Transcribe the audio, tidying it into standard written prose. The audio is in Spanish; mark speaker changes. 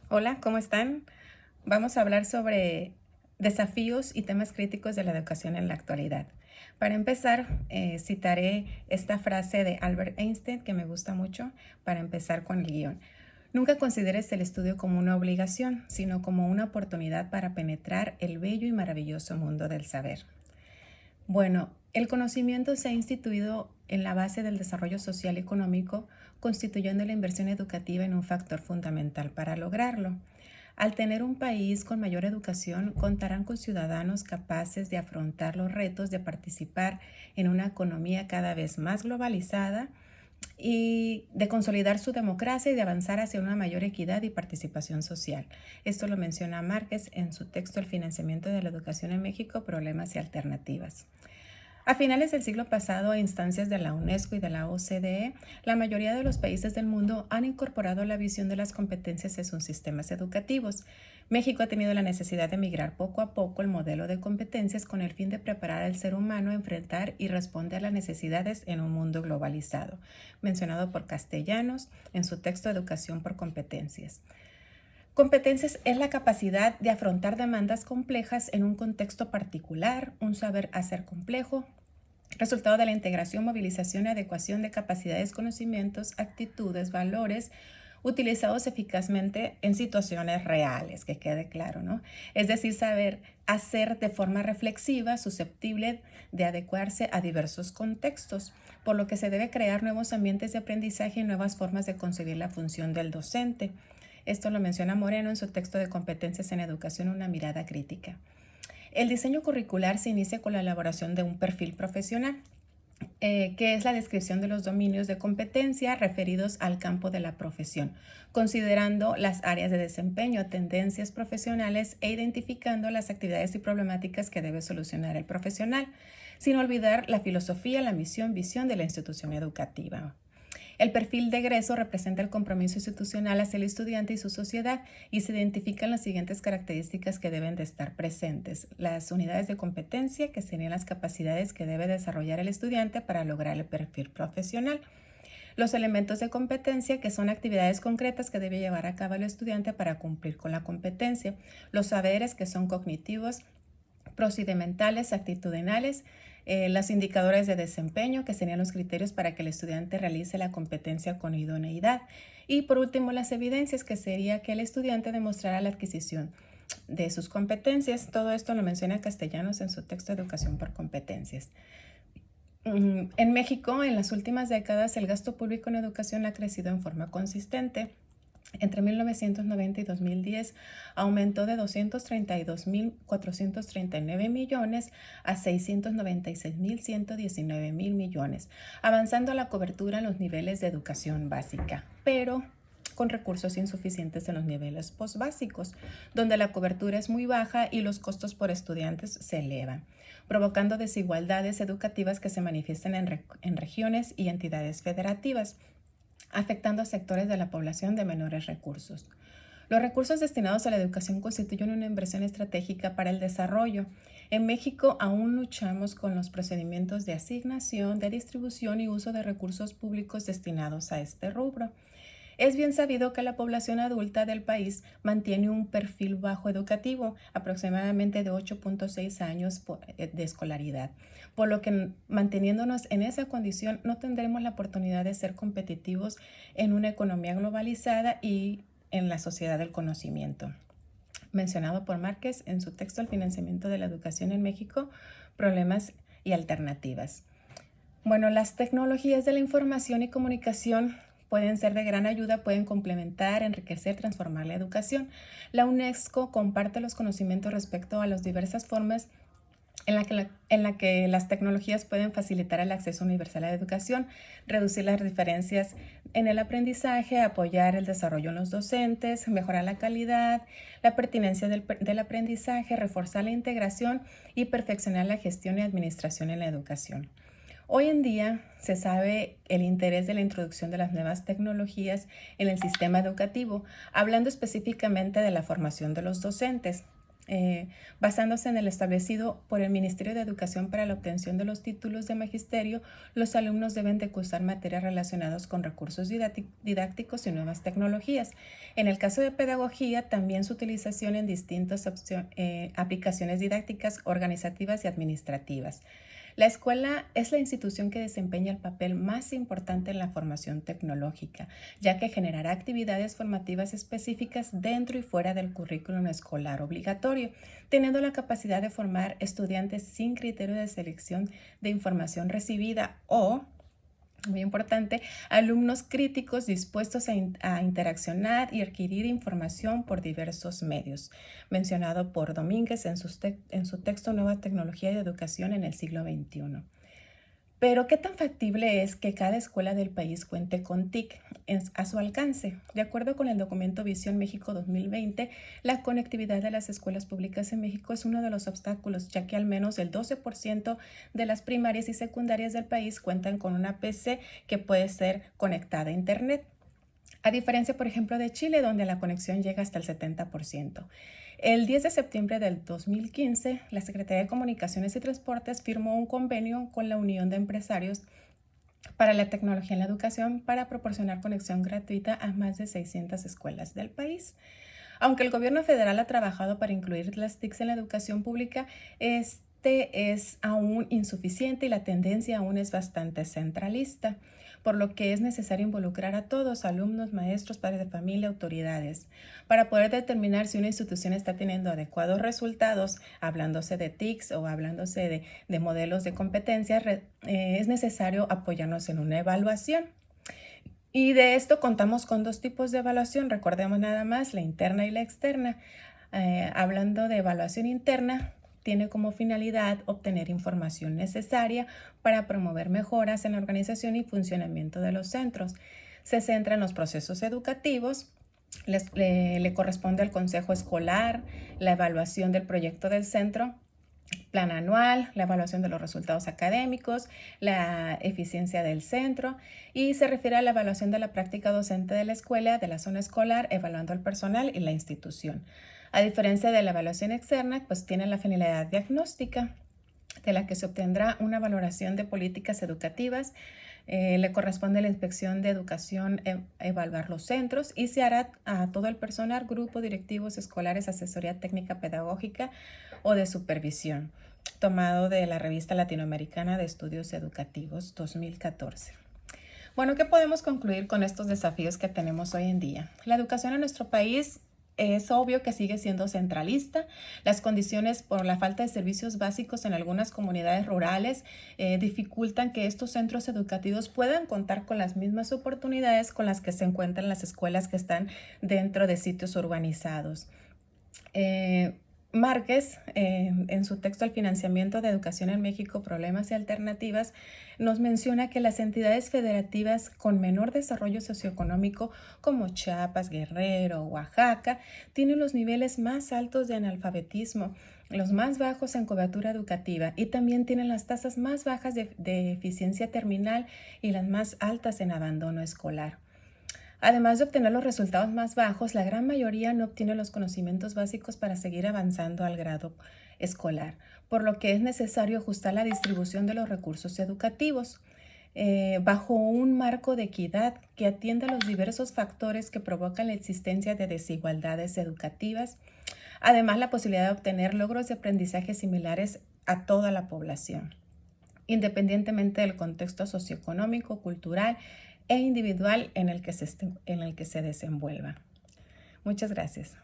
Speaker 1: Hola, ¿cómo están? Vamos a hablar sobre desafíos y temas críticos de la educación en la actualidad. Para empezar, citaré esta frase de Albert Einstein que me gusta mucho para empezar con el guión. Nunca consideres el estudio como una obligación, sino como una oportunidad para penetrar el bello y maravilloso mundo del saber. Bueno, el conocimiento se ha instituido en la base del desarrollo social y económico, constituyendo la inversión educativa en un factor fundamental para lograrlo. Al tener un país con mayor educación, contarán con ciudadanos capaces de afrontar los retos de participar en una economía cada vez más globalizada y de consolidar su democracia y de avanzar hacia una mayor equidad y participación social. Esto lo menciona Márquez en su texto El financiamiento de la educación en México, problemas y alternativas. A finales del siglo pasado, a instancias de la UNESCO y de la OCDE, la mayoría de los países del mundo han incorporado la visión de las competencias en sus sistemas educativos. México ha tenido la necesidad de migrar poco a poco el modelo de competencias con el fin de preparar al ser humano a enfrentar y responder a las necesidades en un mundo globalizado, mencionado por Castellanos en su texto Educación por competencias. Competencias es la capacidad de afrontar demandas complejas en un contexto particular, un saber hacer complejo, resultado de la integración, movilización y adecuación de capacidades, conocimientos, actitudes, valores utilizados eficazmente en situaciones reales, que quede claro, ¿no? Es decir, saber hacer de forma reflexiva, susceptible de adecuarse a diversos contextos, por lo que se debe crear nuevos ambientes de aprendizaje y nuevas formas de concebir la función del docente. Esto lo menciona Moreno en su texto de Competencias en Educación, una mirada crítica. El diseño curricular se inicia con la elaboración de un perfil profesional, que es la descripción de los dominios de competencia referidos al campo de la profesión, considerando las áreas de desempeño, tendencias profesionales e identificando las actividades y problemáticas que debe solucionar el profesional, sin olvidar la filosofía, la misión, visión de la institución educativa. El perfil de egreso representa el compromiso institucional hacia el estudiante y su sociedad y se identifican las siguientes características que deben de estar presentes. Las unidades de competencia, que serían las capacidades que debe desarrollar el estudiante para lograr el perfil profesional. Los elementos de competencia, que son actividades concretas que debe llevar a cabo el estudiante para cumplir con la competencia. Los saberes, que son cognitivos, procedimentales, actitudinales, los indicadores de desempeño, que serían los criterios para que el estudiante realice la competencia con idoneidad. Y por último, las evidencias, que sería que el estudiante demostrará la adquisición de sus competencias. Todo esto lo menciona Castellanos en su texto Educación por competencias. En México, en las últimas décadas, el gasto público en educación ha crecido en forma consistente. Entre 1990 y 2010 aumentó de 232.439 millones a 696.119 millones, avanzando la cobertura en los niveles de educación básica, pero con recursos insuficientes en los niveles postbásicos, donde la cobertura es muy baja y los costos por estudiantes se elevan, provocando desigualdades educativas que se manifiestan en regiones y entidades federativas, afectando a sectores de la población de menores recursos. Los recursos destinados a la educación constituyen una inversión estratégica para el desarrollo. En México aún luchamos con los procedimientos de asignación, de distribución y uso de recursos públicos destinados a este rubro. Es bien sabido que la población adulta del país mantiene un perfil bajo educativo, aproximadamente de 8.6 años de escolaridad, por lo que manteniéndonos en esa condición no tendremos la oportunidad de ser competitivos en una economía globalizada y en la sociedad del conocimiento. Mencionado por Márquez en su texto El financiamiento de la educación en México, problemas y alternativas. Bueno, las tecnologías de la información y comunicación pueden ser de gran ayuda, pueden complementar, enriquecer, transformar la educación. La UNESCO comparte los conocimientos respecto a las diversas formas en la que las tecnologías pueden facilitar el acceso universal a la educación, reducir las diferencias en el aprendizaje, apoyar el desarrollo en los docentes, mejorar la calidad, la pertinencia del aprendizaje, reforzar la integración y perfeccionar la gestión y administración en la educación. Hoy en día se sabe el interés de la introducción de las nuevas tecnologías en el sistema educativo, hablando específicamente de la formación de los docentes. Basándose en el establecido por el Ministerio de Educación para la obtención de los títulos de magisterio, los alumnos deben de cursar materias relacionadas con recursos didácticos y nuevas tecnologías. En el caso de pedagogía, también su utilización en distintas aplicaciones didácticas, organizativas y administrativas. La escuela es la institución que desempeña el papel más importante en la formación tecnológica, ya que generará actividades formativas específicas dentro y fuera del currículum escolar obligatorio, teniendo la capacidad de formar estudiantes sin criterio de selección de información recibida o, muy importante, alumnos críticos dispuestos a interaccionar y adquirir información por diversos medios, mencionado por Domínguez en su texto Nueva Tecnología de Educación en el siglo XXI. Pero, ¿qué tan factible es que cada escuela del país cuente con TIC a su alcance? De acuerdo con el documento Visión México 2020, la conectividad de las escuelas públicas en México es uno de los obstáculos, ya que al menos el 12% de las primarias y secundarias del país cuentan con una PC que puede ser conectada a Internet. A diferencia, por ejemplo, de Chile, donde la conexión llega hasta el 70%. El 10 de septiembre del 2015, la Secretaría de Comunicaciones y Transportes firmó un convenio con la Unión de Empresarios para la Tecnología en la Educación para proporcionar conexión gratuita a más de 600 escuelas del país. Aunque el gobierno federal ha trabajado para incluir las TICs en la educación pública, este es aún insuficiente y la tendencia aún es bastante centralista, por lo que es necesario involucrar a todos, alumnos, maestros, padres de familia, autoridades, para poder determinar si una institución está teniendo adecuados resultados, hablándose de TICs o hablándose de modelos de competencia, es necesario apoyarnos en una evaluación. Y de esto contamos con dos tipos de evaluación, recordemos nada más, la interna y la externa. Hablando de evaluación interna, tiene como finalidad obtener información necesaria para promover mejoras en la organización y funcionamiento de los centros. Se centra en los procesos educativos, le corresponde al consejo escolar la evaluación del proyecto del centro, plan anual, la evaluación de los resultados académicos, la eficiencia del centro y se refiere a la evaluación de la práctica docente de la escuela, de la zona escolar, evaluando al personal y la institución. A diferencia de la evaluación externa, pues tiene la finalidad diagnóstica, de la que se obtendrá una valoración de políticas educativas. Le corresponde a la Inspección de Educación evaluar los centros y se hará a todo el personal, grupo, directivos escolares, asesoría técnica pedagógica o de supervisión, tomado de la revista latinoamericana de estudios educativos 2014. Bueno, ¿qué podemos concluir con estos desafíos que tenemos hoy en día? La educación en nuestro país es obvio que sigue siendo centralista. Las condiciones por la falta de servicios básicos en algunas comunidades rurales dificultan que estos centros educativos puedan contar con las mismas oportunidades con las que se encuentran las escuelas que están dentro de sitios urbanizados. Márquez, en su texto El financiamiento de educación en México, problemas y alternativas, nos menciona que las entidades federativas con menor desarrollo socioeconómico como Chiapas, Guerrero, Oaxaca, tienen los niveles más altos de analfabetismo, los más bajos en cobertura educativa y también tienen las tasas más bajas de eficiencia terminal y las más altas en abandono escolar. Además de obtener los resultados más bajos, la gran mayoría no obtiene los conocimientos básicos para seguir avanzando al grado escolar, por lo que es necesario ajustar la distribución de los recursos educativos bajo un marco de equidad que atienda a los diversos factores que provocan la existencia de desigualdades educativas. Además, la posibilidad de obtener logros de aprendizaje similares a toda la población, independientemente del contexto socioeconómico, cultural e individual en el que se desenvuelva. Muchas gracias.